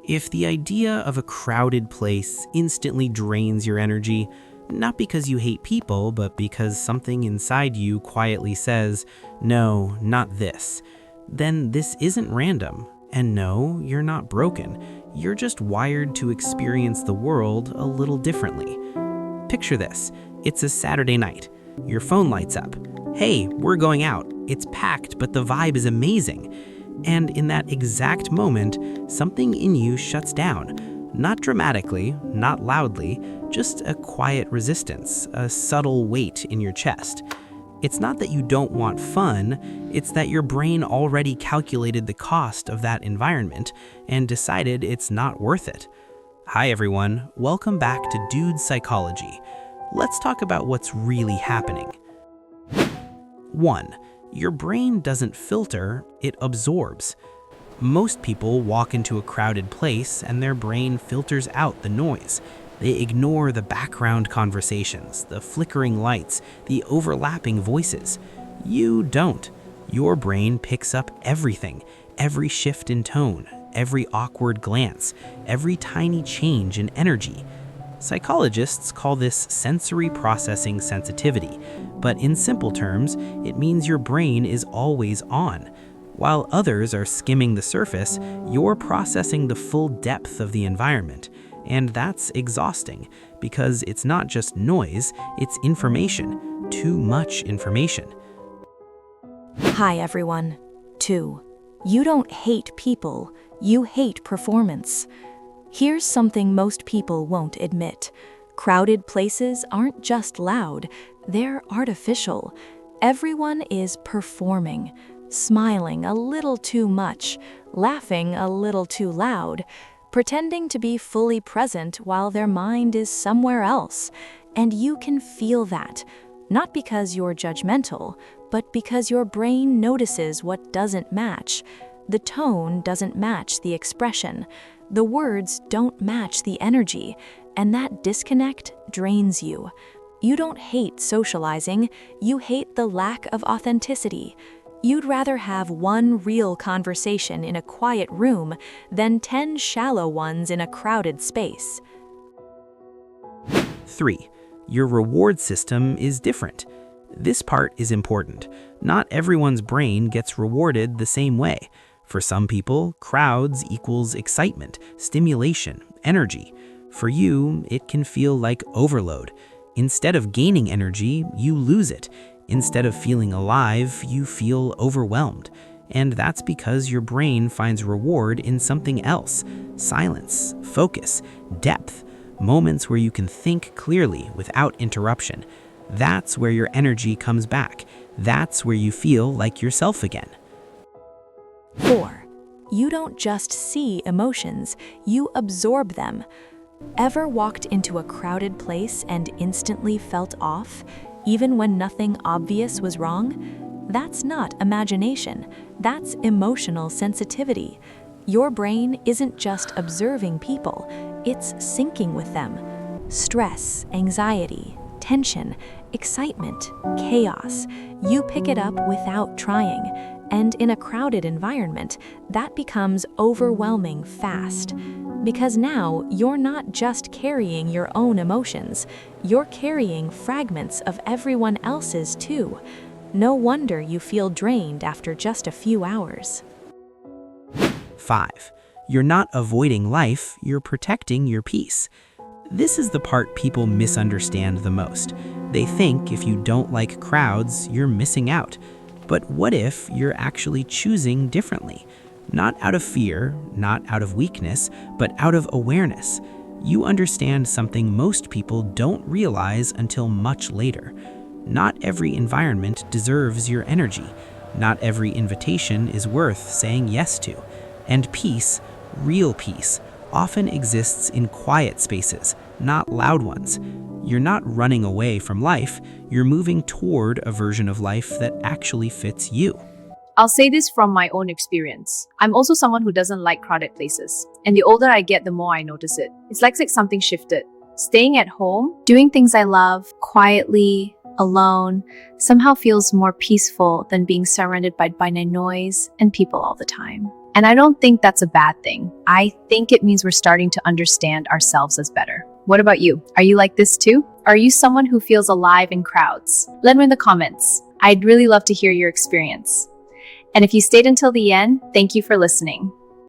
If the idea of a crowded place instantly drains your energy, not because you hate people, but because something inside you quietly says, "No, not this," then this isn't random. And no, you're not broken. You're just wired to experience the world a little differently. Picture this. It's a Saturday night. Your phone lights up. "Hey, we're going out. It's packed, but the vibe is amazing." And in that exact moment, something in you shuts down. Not dramatically, not loudly, just a quiet resistance, a subtle weight in your chest. It's not that you don't want fun, it's that your brain already calculated the cost of that environment and decided it's not worth it. Hi everyone, welcome back to Dude Psychology. Let's talk about what's really happening. 1. Your brain doesn't filter, it absorbs. Most people walk into a crowded place and their brain filters out the noise. They ignore the background conversations, the flickering lights, the overlapping voices. You don't. Your brain picks up everything, every shift in tone, every awkward glance, every tiny change in energy. Psychologists call this sensory processing sensitivity, but in simple terms, it means your brain is always on. While others are skimming the surface, you're processing the full depth of the environment. And that's exhausting, because it's not just noise, it's information. Too much information. Hi everyone. 2. You don't hate people, you hate performance. Here's something most people won't admit. Crowded places aren't just loud, they're artificial. Everyone is performing, smiling a little too much, laughing a little too loud, pretending to be fully present while their mind is somewhere else. And you can feel that, not because you're judgmental, but because your brain notices what doesn't match. The tone doesn't match the expression. The words don't match the energy, and that disconnect drains you. You don't hate socializing, you hate the lack of authenticity. You'd rather have one real conversation in a quiet room than 10 shallow ones in a crowded space. 3. Your reward system is different. This part is important. Not everyone's brain gets rewarded the same way. For some people, crowds equals excitement, stimulation, energy. For you, it can feel like overload. Instead of gaining energy, you lose it. Instead of feeling alive, you feel overwhelmed. And that's because your brain finds reward in something else. Silence, focus, depth, moments where you can think clearly without interruption. That's where your energy comes back. That's where you feel like yourself again. 4. You don't just see emotions, you absorb them. Ever walked into a crowded place and instantly felt off, even when nothing obvious was wrong? That's not imagination, that's emotional sensitivity. Your brain isn't just observing people, it's syncing with them. Stress, anxiety, tension, excitement, chaos. You pick it up without trying. And in a crowded environment, that becomes overwhelming fast. Because now you're not just carrying your own emotions, you're carrying fragments of everyone else's too. No wonder you feel drained after just a few hours. 5. You're not avoiding life, you're protecting your peace. This is the part people misunderstand the most. They think if you don't like crowds, you're missing out. But what if you're actually choosing differently? Not out of fear, not out of weakness, but out of awareness. You understand something most people don't realize until much later. Not every environment deserves your energy. Not every invitation is worth saying yes to. And peace, real peace, often exists in quiet spaces, not loud ones. You're not running away from life, you're moving toward a version of life that actually fits you. I'll say this from my own experience. I'm also someone who doesn't like crowded places. And the older I get, the more I notice it. It's like something shifted. Staying at home, doing things I love, quietly, alone, somehow feels more peaceful than being surrounded by noise and people all the time. And I don't think that's a bad thing. I think it means we're starting to understand ourselves as better. What about you? Are you like this too? Are you someone who feels alive in crowds? Let me know in the comments. I'd really love to hear your experience. And if you stayed until the end, thank you for listening.